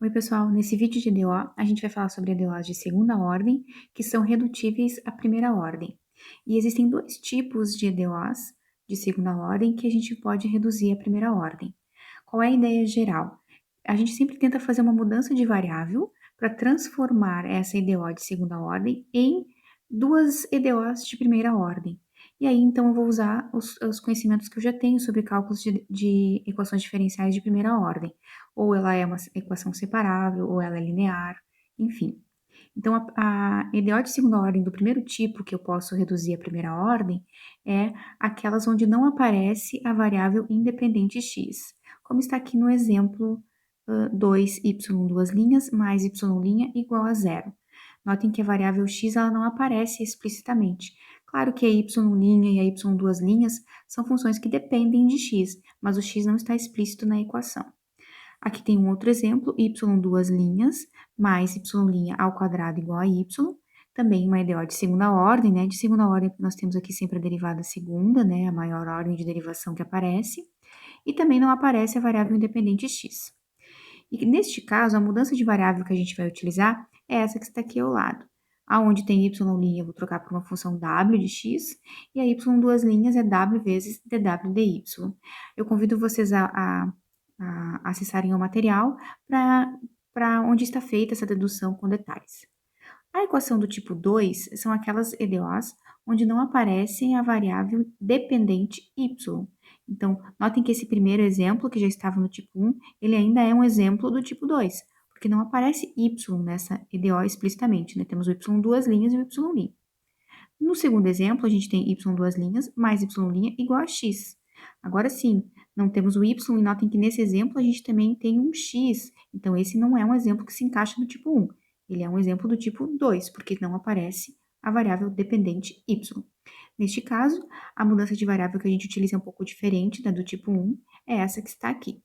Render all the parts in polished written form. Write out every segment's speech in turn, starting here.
Oi, pessoal. Nesse vídeo de EDO, a gente vai falar sobre EDOs de segunda ordem, que são redutíveis à primeira ordem. E existem dois tipos de EDOs de segunda ordem que a gente pode reduzir à primeira ordem. Qual é a ideia geral? A gente sempre tenta fazer uma mudança de variável para transformar essa EDO de segunda ordem em duas EDOs de primeira ordem. E aí, então, eu vou usar os conhecimentos que eu já tenho sobre cálculos de equações diferenciais de primeira ordem. Ou ela é uma equação separável, ou ela é linear, enfim. Então, a EDO de segunda ordem do primeiro tipo que eu posso reduzir à primeira ordem é aquelas onde não aparece a variável independente x, como está aqui no exemplo 2y duas linhas mais y' igual a zero. Notem que a variável x ela não aparece explicitamente. Claro que a y' e a y duas linhas são funções que dependem de x, mas o x não está explícito na equação. Aqui tem um outro exemplo, y duas linhas mais y' ao quadrado igual a y, também uma EDO de segunda ordem, né? De segunda ordem nós temos aqui sempre a derivada segunda, né? A maior ordem de derivação que aparece, e também não aparece a variável independente x. E neste caso, a mudança de variável que a gente vai utilizar é essa que está aqui ao lado. Aonde tem y', eu vou trocar por uma função w de x, e a y duas linhas é w vezes dw dy. Eu convido vocês a acessarem o material para onde está feita essa dedução com detalhes. A equação do tipo 2 são aquelas EDOs onde não aparecem a variável dependente y. Então, notem que esse primeiro exemplo, que já estava no tipo 1, ele ainda é um exemplo do tipo 2, porque não aparece y nessa EDO explicitamente, né? Temos o y duas linhas e o y'. No segundo exemplo, a gente tem y duas linhas mais y' igual a x. Agora sim, não temos o y e notem que nesse exemplo a gente também tem um x. Então, esse não é um exemplo que se encaixa no tipo 1. Ele é um exemplo do tipo 2, porque não aparece a variável dependente y. Neste caso, a mudança de variável que a gente utiliza é um pouco diferente da do tipo 1, é essa que está aqui.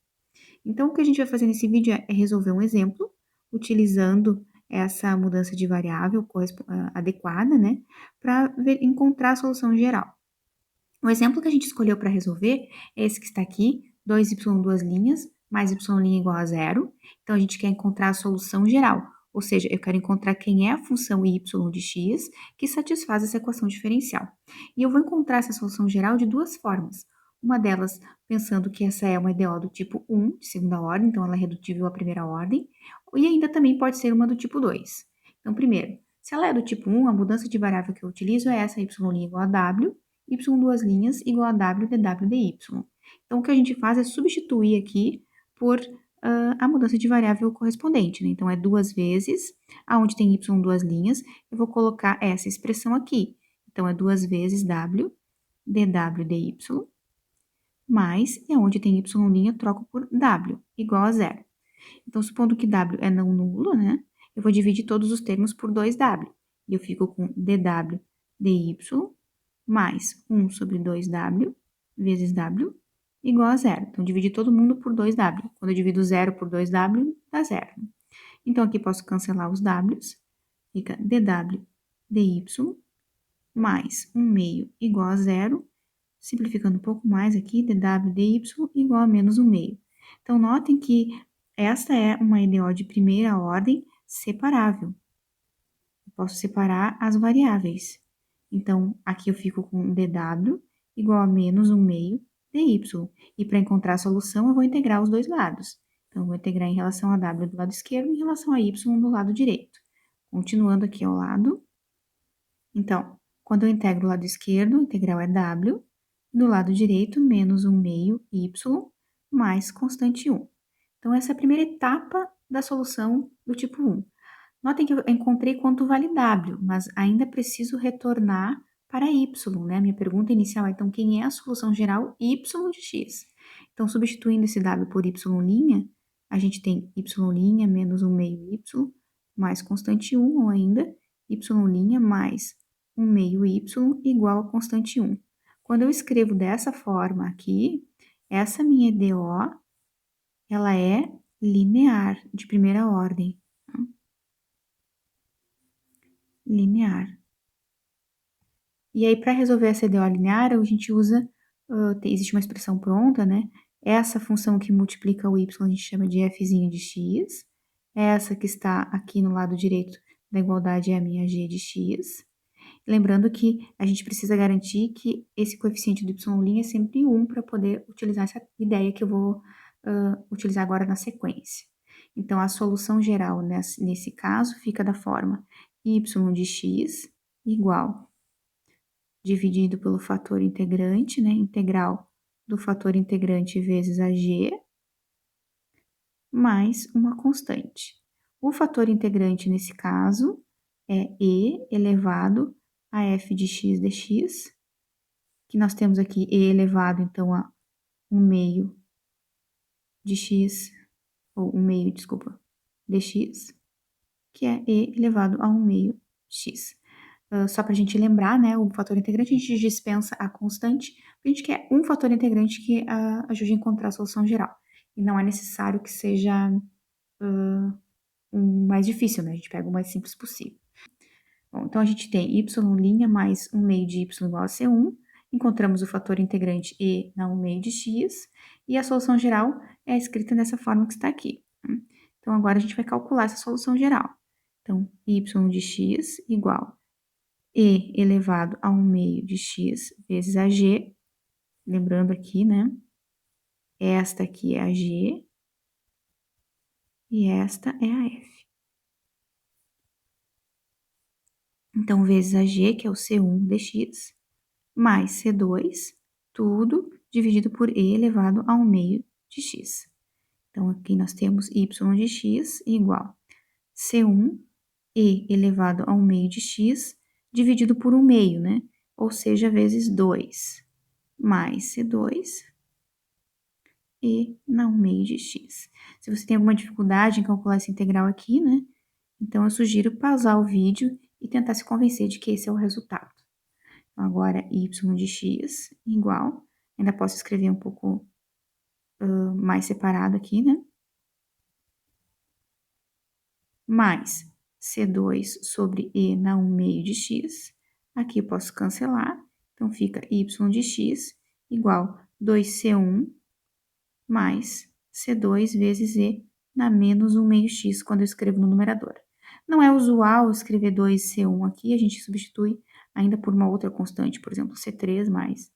Então, o que a gente vai fazer nesse vídeo é resolver um exemplo, utilizando essa mudança de variável adequada, né, para encontrar a solução geral. O exemplo que a gente escolheu para resolver é esse que está aqui, 2y duas linhas, mais y' igual a zero. Então, a gente quer encontrar a solução geral, ou seja, eu quero encontrar quem é a função y de x que satisfaz essa equação diferencial. E eu vou encontrar essa solução geral de duas formas. Uma delas, pensando que essa é uma EDO do tipo 1, de segunda ordem, então ela é redutível à primeira ordem, e ainda também pode ser uma do tipo 2. Então, primeiro, se ela é do tipo 1, a mudança de variável que eu utilizo é essa y' igual a w, y duas linhas igual a w dw dy. Então, o que a gente faz é substituir aqui por a mudança de variável correspondente, né? Então, é duas vezes, aonde tem y duas linhas, eu vou colocar essa expressão aqui. Então, é duas vezes w dw dy, mais, e aonde tem y', eu troco por w, igual a zero. Então, supondo que w é não nulo, né? Eu vou dividir todos os termos por 2w. E eu fico com dw dy mais 1 sobre 2w vezes w igual a zero. Então, dividir todo mundo por 2w. Quando eu divido 0 por 2w, dá zero. Então, aqui posso cancelar os w's. Fica dw dy mais 1 meio igual a zero. Simplificando um pouco mais aqui, dw dy igual a menos 1 meio. Então, notem que esta é uma EDO de primeira ordem separável. Eu posso separar as variáveis. Então, aqui eu fico com dw igual a menos 1 meio dy. E para encontrar a solução, eu vou integrar os dois lados. Então, eu vou integrar em relação a w do lado esquerdo e em relação a y do lado direito. Continuando aqui ao lado. Então, quando eu integro o lado esquerdo, a integral é w. Do lado direito, menos 1 meio y mais constante 1. Então, essa é a primeira etapa da solução do tipo 1. Notem que eu encontrei quanto vale w, mas ainda preciso retornar para y, né? Minha pergunta inicial é, então, quem é a solução geral y de x? Então, substituindo esse w por y', a gente tem y' menos 1 meio y mais constante 1, ou ainda y' mais 1 meio y igual a constante 1. Quando eu escrevo dessa forma aqui, essa minha EDO, ela é linear, de primeira ordem. Linear. E aí, para resolver essa EDO linear, a gente usa, existe uma expressão pronta, né? Essa função que multiplica o y, a gente chama de f'zinho de x, Essa que está aqui no lado direito da igualdade é a minha g de x. Lembrando que a gente precisa garantir que esse coeficiente do y' é sempre 1 para poder utilizar essa ideia que eu vou utilizar agora na sequência. Então, a solução geral nesse caso fica da forma y de x igual, dividido pelo fator integrante, né? Integral do fator integrante vezes a g, mais uma constante. O fator integrante, nesse caso, é e elevado a f de x dx, que nós temos aqui e elevado, então, a 1 meio de x, ou 1 meio, desculpa, dx, que é e elevado a 1 meio x. Só para a gente lembrar, né, o fator integrante, a gente dispensa a constante, a gente quer um fator integrante que ajude a encontrar a solução geral. E não é necessário que seja um mais difícil, né? A gente pega o mais simples possível. Bom, então a gente tem y' mais 1 meio de y igual a C1, encontramos o fator integrante e na 1 meio de x, e a solução geral é escrita dessa forma que está aqui. Então agora a gente vai calcular essa solução geral. Então, y de x igual e elevado a 1 meio de x vezes a g, lembrando aqui, né? Esta aqui é a g e esta é a f. Então, vezes a g, que é o C1 dx, mais C2, tudo dividido por e elevado a 1 meio de x. Então, aqui nós temos y de x igual C1 e elevado a 1 meio de x dividido por 1 meio, né? Ou seja, vezes 2, mais C2 e na 1 meio de x. Se você tem alguma dificuldade em calcular essa integral aqui, né? Então, eu sugiro pausar o vídeo e tentar se convencer de que esse é o resultado. Agora, y de x igual, ainda posso escrever um pouco mais separado aqui, né? Mais C2 sobre e na 1 meio de x. Aqui eu posso cancelar, então fica y de x igual 2C1 mais C2 vezes e na menos 1 meio x, quando eu escrevo no numerador. Não é usual escrever 2C1 aqui, a gente substitui ainda por uma outra constante, por exemplo, C3 mais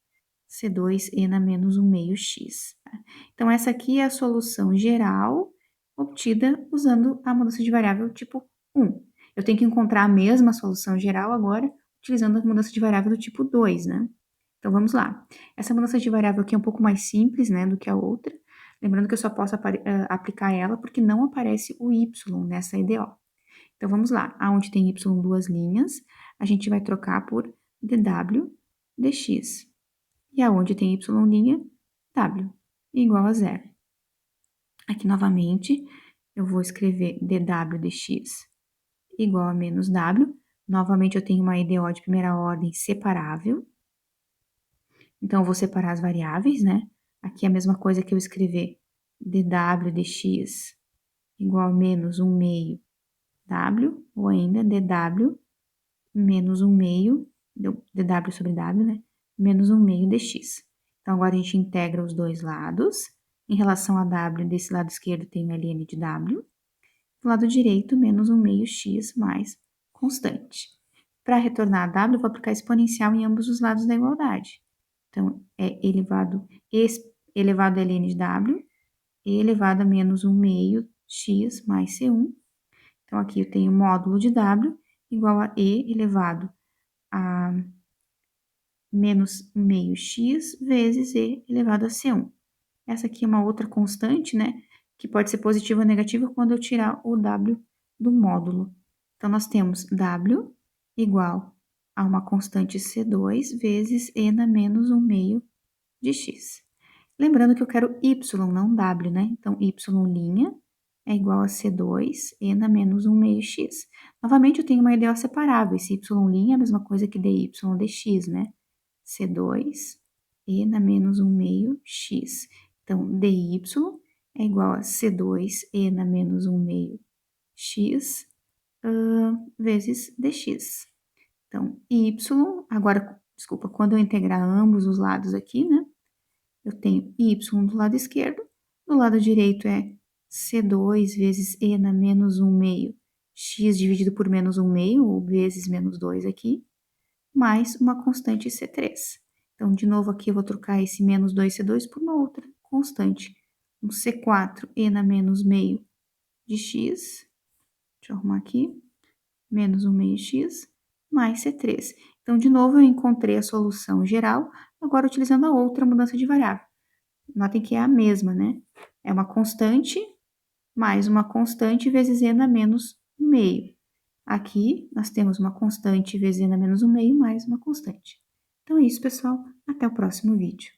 C2e na menos 1 meio x. Tá? Então, essa aqui é a solução geral obtida usando a mudança de variável tipo 1. Eu tenho que encontrar a mesma solução geral agora, utilizando a mudança de variável do tipo 2, né? Então, vamos lá. Essa mudança de variável aqui é um pouco mais simples, né, do que a outra. Lembrando que eu só posso aplicar ela porque não aparece o y nessa EDO. Então, vamos lá. Aonde tem y duas linhas, a gente vai trocar por dw dx. E aonde tem y', w igual a zero. Aqui, novamente, eu vou escrever dw dx igual a menos w. Novamente, eu tenho uma EDO de primeira ordem separável. Então, eu vou separar as variáveis, né? Aqui é a mesma coisa que eu escrever dw dx igual a menos 1 meio w, ou ainda dw menos 1 meio, dw sobre w, né? Menos 1 meio dx. Então, agora a gente integra os dois lados. Em relação a w, desse lado esquerdo tem o ln de w. Do lado direito, menos 1 meio x mais constante. Para retornar a w, eu vou aplicar exponencial em ambos os lados da igualdade. Então, é elevado a ln de w e elevado a menos 1 meio x mais c1. Então, aqui eu tenho módulo de w igual a e elevado a menos 1 meio x vezes e elevado a c1. Essa aqui é uma outra constante, né? Que pode ser positiva ou negativa quando eu tirar o w do módulo. Então, nós temos w igual a uma constante C2 vezes e na menos 1 meio de x. Lembrando que eu quero y, não w, né? Então, y' é igual a C2 e na menos 1 meio x. Novamente, eu tenho uma EDO separável. Esse y' é a mesma coisa que dy dx, né? C2 e na menos 1 meio x. Então, dy é igual a C2 e na menos 1 meio x vezes dx. Então, y, agora, desculpa, quando eu integrar ambos os lados aqui, né? Eu tenho y do lado esquerdo, do lado direito é C2 vezes E na menos 1 meio, x dividido por menos 1 meio, ou vezes menos 2 aqui, mais uma constante C3. Então, de novo, aqui eu vou trocar esse menos 2C2 por uma outra constante. Um C4, E na menos meio de x, deixa eu arrumar aqui, menos 1 meio x, mais C3. Então, de novo, eu encontrei a solução geral, agora utilizando a outra mudança de variável. Notem que é a mesma, né? É uma constante mais uma constante vezes e na menos 1 meio. Aqui, nós temos uma constante vezes e na menos 1 meio mais uma constante. Então é isso, pessoal. Até o próximo vídeo.